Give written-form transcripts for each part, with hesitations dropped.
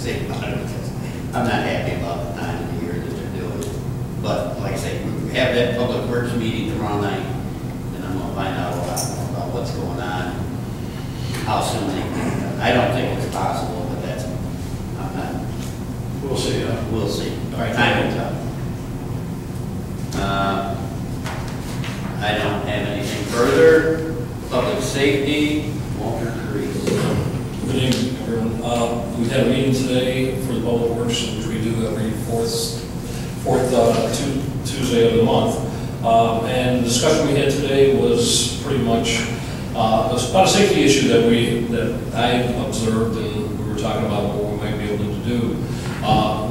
say about it because I'm not happy about the time of the year that they're doing it. But like I say, we have that public works meeting tomorrow night, and I'm gonna find out a lot more about what's going on, how soon they can get it done. I don't think it's possible, but that's, I'm not. We'll see. We'll see. All right, time will tell. I don't have anything further. Public safety, Walter Crease. Good evening, everyone. We had a meeting today for the public works, which we do every fourth Tuesday of the month. And the discussion we had today was pretty much about a safety issue that I observed, and we were talking about what we might be able to do,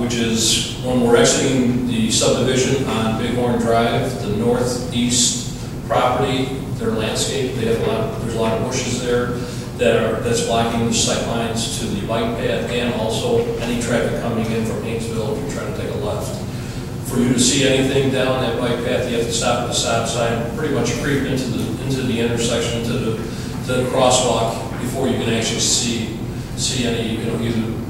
which is when we're exiting the subdivision on Bighorn Drive, the northeast property, their landscape, there's a lot of bushes there that's blocking the sight lines to the bike path and also any traffic coming in from Hainesville if you're trying to take a left. For you to see anything down that bike path, you have to stop at the stop sign, pretty much creep into the intersection, to the crosswalk before you can actually see any,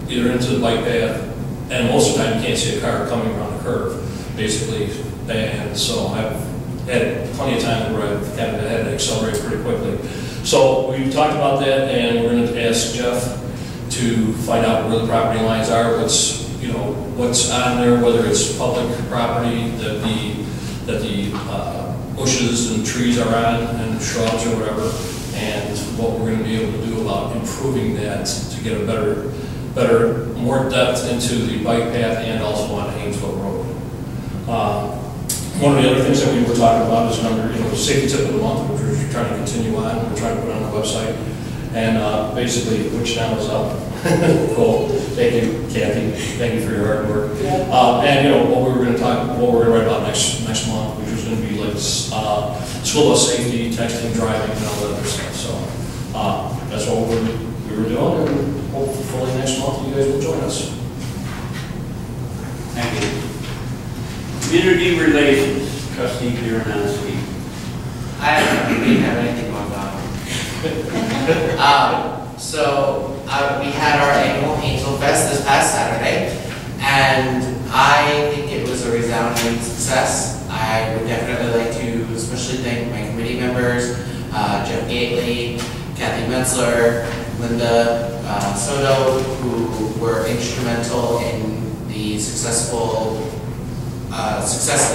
either into the bike path, and most of the time you can't see a car coming around the curve, basically. And so I've had plenty of time where I've had to accelerate pretty quickly. So we talked about that, and we're going to ask Jeff to find out where the property lines are, what's on there, whether it's public property that the bushes and trees are on, and shrubs or whatever, and what we're going to be able to do about improving that to get a better, more depth into the bike path and also on Hainesville Road. One of the other things that we were talking about is another, safety tip of the month, which we're trying to continue on. We're trying to put on the website, and basically, which now is up. Cool. Thank you, Kathy. Thank you for your hard work. And what we're going to write about next month, which is going to be like school bus safety, texting, driving, and all that other stuff. So that's what we were doing, and hopefully next month you guys will join us. Thank you. Community relations, Trustee Piranowski. I don't really have anything going on. We had our annual Hainesville Fest this past Saturday, and I think it was a resounding success. I would definitely like to especially thank my committee members, Jeff Gately, Kathy Metzler, Linda Soto, who were instrumental in the success of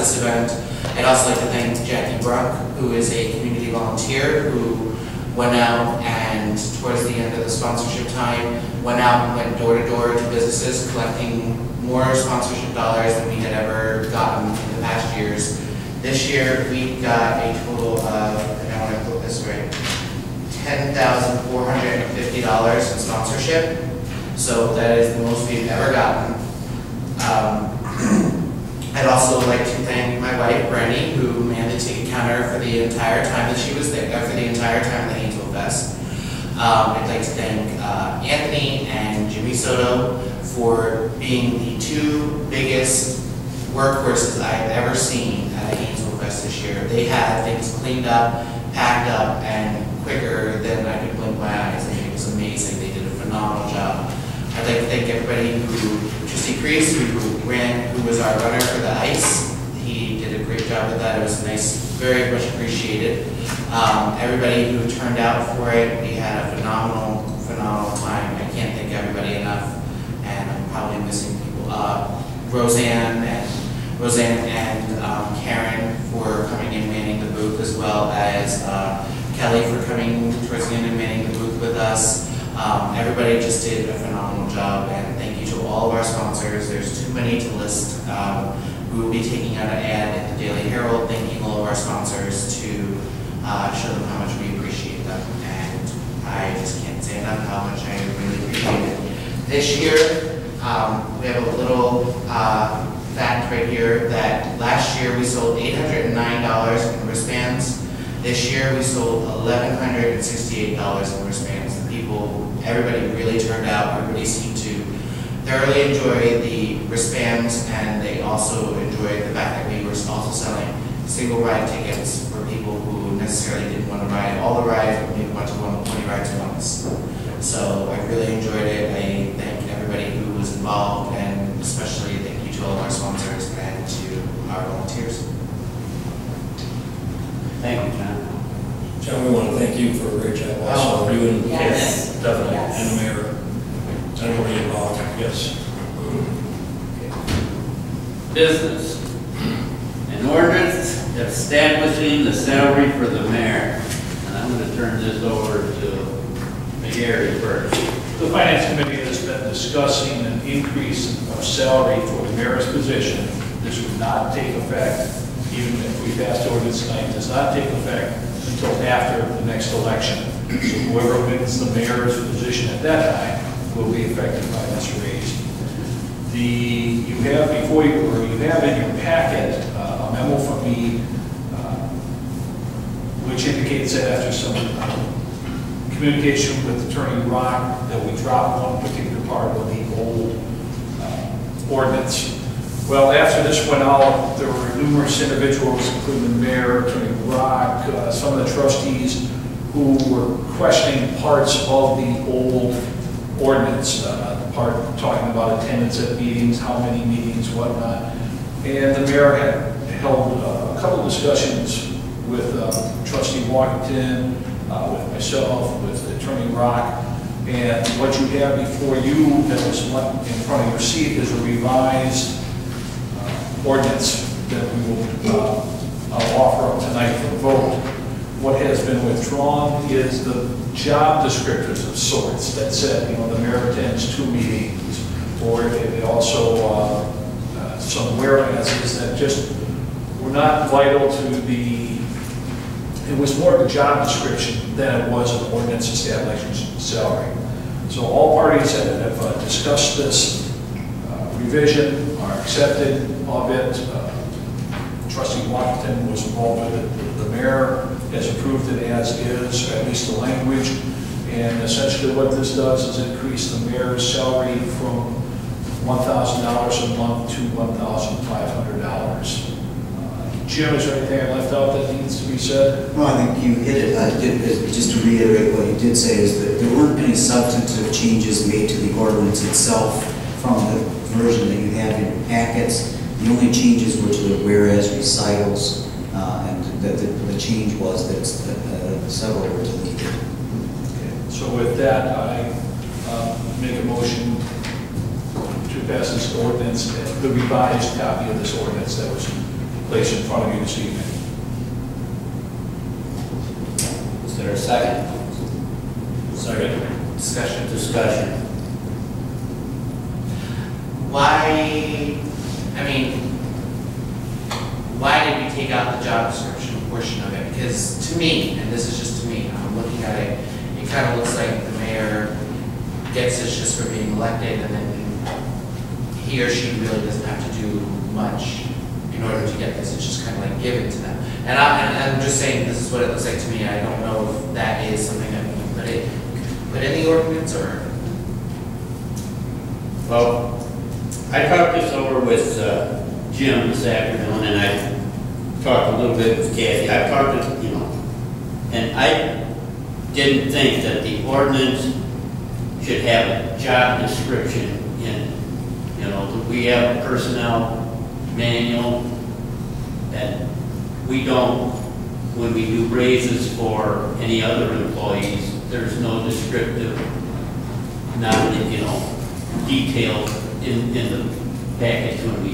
this event. I'd also like to thank Jackie Bruck, who is a community volunteer who went out and towards the end of the sponsorship time, went out and went door to door to businesses collecting more sponsorship dollars than we had ever gotten in the past years. This year we got a total of, and I want to put this right, $10,450 in sponsorship. So that is the most we've ever gotten. I'd also like to thank my wife, Brenny, who manned the ticket counter for the entire time that she was there, for the entire time of the Hainesville Fest. I'd like to thank Anthony and Jimmy Soto for being the two biggest workhorses I've ever seen at a Hainesville Fest this year. They had things cleaned up, packed up, and quicker than I could blink my eyes. I mean, it was amazing. They did a phenomenal job. I'd like to thank everybody Trustee Crease, who was our runner for the ice. He did a great job with that. It was nice, very much appreciated. Everybody who turned out for it, we had a phenomenal time. I can't thank everybody enough, and I'm probably missing people. Roseanne and Karen for coming and manning the booth, as well as Kelly for coming towards the end and manning the booth with us. Everybody just did a phenomenal job, and thank you to all of our sponsors. There's too many to list. We will be taking out an ad in the Daily Herald thanking all of our sponsors to show them how much we appreciate them, and I just can't say enough how much I really appreciate it. This year, we have a little fact right here that last year we sold $809 in wristbands. This year we sold $1,168 in wristbands. Everybody really turned out. Everybody seemed to thoroughly enjoy the wristbands, and they also enjoyed the fact that we were also selling single ride tickets for people who necessarily didn't want to ride all the rides, but maybe went to 20 rides once. So I really enjoyed it. I thank everybody who was involved involved, and especially thank you to all of our sponsors and to our volunteers. Thank you, John. John, we want to thank you for a great job also. You and Yes. definitely, Yes. and the mayor, and everybody involved, yes. Business. An ordinance establishing the salary for the mayor. And I'm going to turn this over to McGarry first. The Finance Committee has been discussing an increase of salary for the mayor's position. This would not take effect, even if we pass the ordinance tonight, does not take effect until after the next election. So whoever wins the mayor's position at that time will be affected by this raise. You have before you, or you have in your packet, a memo from me, which indicates that after some communication with Attorney Rock, that we dropped one particular part of the old ordinance. Well, after this went out, there were numerous individuals, including the mayor, Attorney Rock, some of the trustees, who were questioning parts of the old ordinance, the part talking about attendance at meetings, how many meetings, whatnot. And the mayor had held a couple of discussions with Trustee Washington, with myself, with Attorney Rock, and what you have before you that was in front of your seat is a revised ordinance that we will offer up tonight for the vote. What has been withdrawn is the job descriptors of sorts that said, you know, the mayor attends 2 meetings, or they also some whereases that just were not vital to the. It was more of a job description than it was an ordinance establishing salary. So all parties have discussed this revision, are accepted of it. Trustee Washington was involved with it. The mayor has approved it as is, or at least the language. And essentially what this does is increase the mayor's salary from $1,000 a month to $1,500. Jim, is there anything I left out that needs to be said? No, I think you hit it. Just to reiterate what you did say is that there weren't any substantive changes made to the ordinance itself from the version that you have in your packets. The only changes were to the whereas recitals, and the change was that several were deleted. Okay. So with that, I make a motion to pass this ordinance, the revised copy of this ordinance that was placed in front of you this evening. Is there a second? Second. Discussion. Why did we take out the job description portion of it? Because to me, and this is just to me, I'm looking at it, it kind of looks like the mayor gets this just for being elected, and then he or she really doesn't have to do much in order to get this. It's just kind of like given to them. And I'm just saying this is what it looks like to me. I don't know if that is something that we can put in the ordinance, or. Well, I talked this over with Jim this afternoon, and I talked a little bit with Kathy. I talked to, and I didn't think that the ordinance should have a job description in, we have a personnel manual, and we don't, when we do raises for any other employees, there's no descriptive, detailed in the package when we,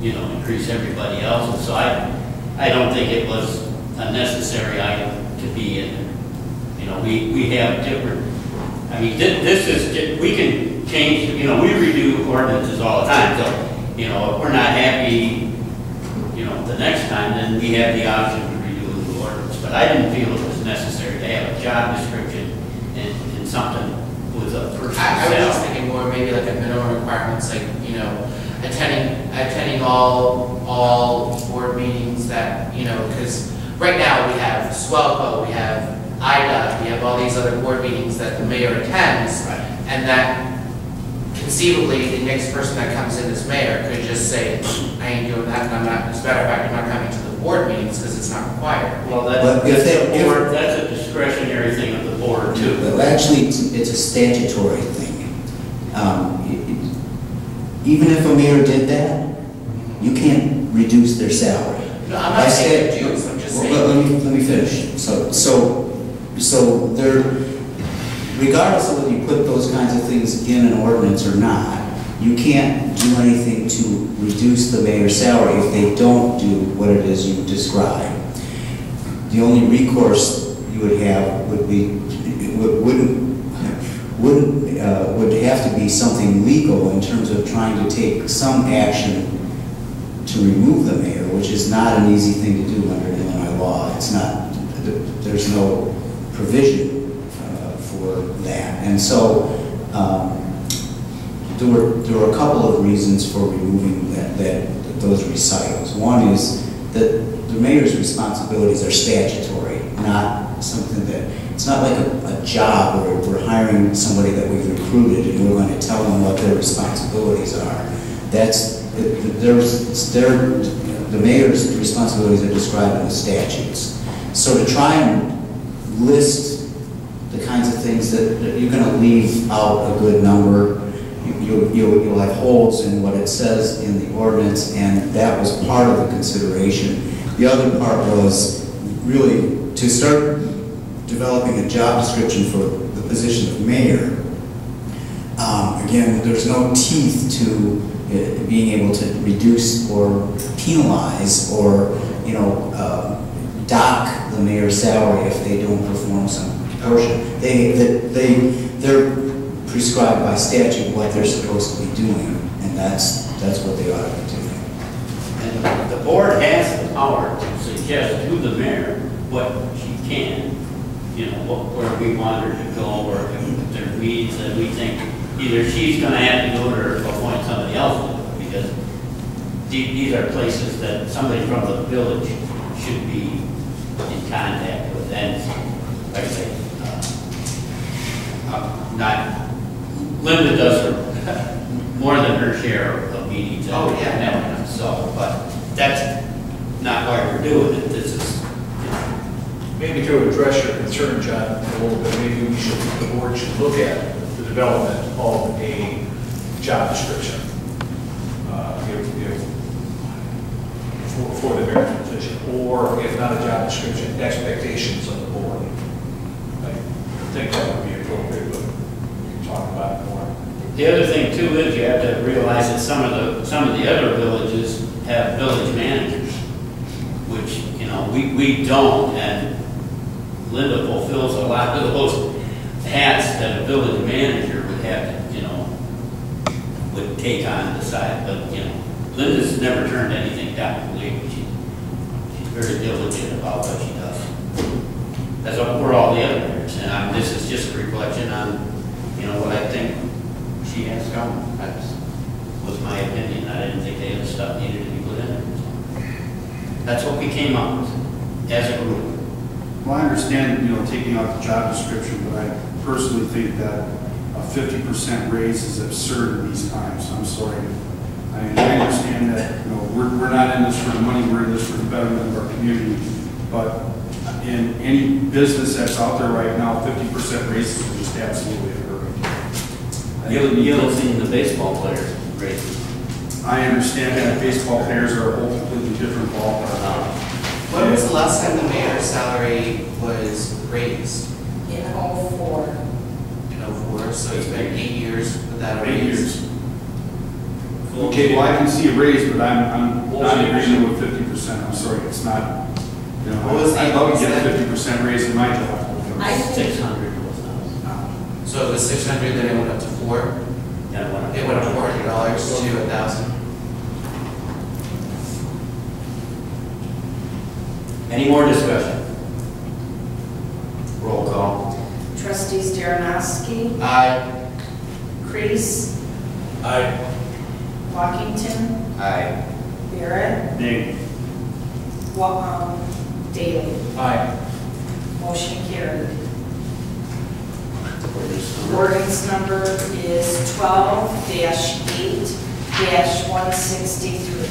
increase everybody else. And so I don't think it was a necessary item to be in there. We have different, this is, we can change, we redo ordinances all the time. So, if we're not happy, the next time, then we have the option to redo the ordinance. But I didn't feel it was necessary to have a job description in something with a person's I was just salary. thinking more maybe like a minimum requirements, like, attending all board meetings that, because right now we have SWELCO, we have IDA, we have all these other board meetings that the mayor attends, Right. and that conceivably the next person that comes in as mayor could just say, I ain't doing that, and I'm not, as a matter of fact, I'm not coming to the board meetings because it's not required. Well, But if they- that's a discretionary thing of the board too. But actually, it's a statutory thing. even if a mayor did that, you can't reduce their salary. No, I'm not saying reduce, I'm just saying. Let me finish. So there, regardless of whether you put those kinds of things in an ordinance or not, you can't do anything to reduce the mayor's salary if they don't do what it is you describe. The only recourse you would have would be, would have to be something legal in terms of trying to take some action to remove the mayor, which is not an easy thing to do under Illinois law. It's not, there's no provision for that. And so there were a couple of reasons for removing those recitals. One is that the mayor's responsibilities are statutory, not something that, it's not like a job where we're hiring somebody that we've recruited and we're going to tell them what their responsibilities are. The mayor's responsibilities are described in the statutes. So to try and list the kinds of things that you're going to leave out a good number, you'll have holes in what it says in the ordinance, and that was part of the consideration. The other part was really to start developing a job description for the position of mayor. Again, there's no teeth to being able to reduce or penalize or, dock the mayor's salary if they don't perform some portion. They're prescribed by statute what they're supposed to be doing, and that's what they ought to be doing. And the board has the power to suggest to the mayor what she can, where we want her to go, or if there are meetings that we think either she's going to have to go or appoint somebody else to do it, because these are places that somebody from the village should be in contact with. And like I say, Linda does her more than her share of meetings. Oh, yeah. So, but that's not why we're doing it. This is, Maybe to address your concern, John, a little bit, maybe the board should look at the development of a job description for the mayor's position, or if not a job description, expectations of the board. I think that would be appropriate, but we can talk about it more. the other thing too is you have to realize that some of the other villages have village managers, which we don't, and Linda fulfills a lot of those hats that a village manager would have to, would take on the side. But, Linda's never turned anything down, believe me. She's very diligent about what she does. That's what we're all the other mayors. And this is just a reflection on, what I think she has come. That was my opinion. I didn't think the other stuff needed to be put in there. That's what we came up with as a group. Well, I understand, taking out the job description, but I personally think that a 50% raise is absurd in these times. I'm sorry. I understand that, we're not in this for the money, we're in this for the betterment of our community. But in any business that's out there right now, 50% raises are just absolutely unheard of. You haven't seen the baseball players raises. I understand that baseball players are a whole completely different ballpark. When was the last time the mayor's salary was raised? In '04. In '04, so it's been 8 years without a raise. 8 years. Okay, well, I can see a raise, but I'm not agreeing with 50%. I'm sorry, it's not, What was the- I'd love to get a 50% raise in my job. I think 600 was So it was 600, then it went up to 4? not. It went up $400 to 1,000. Any more discussion? Roll call. Trustees Darrenowski, Aye. Crease, Aye. Walkington, Aye. Barrett, Nay. Daly. Aye. Motion carried. Ordinance number is 12-8-163.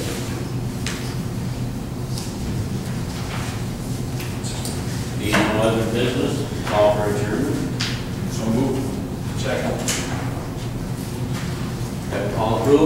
Being no other business, call for adjournment. So moved. Second. All approved?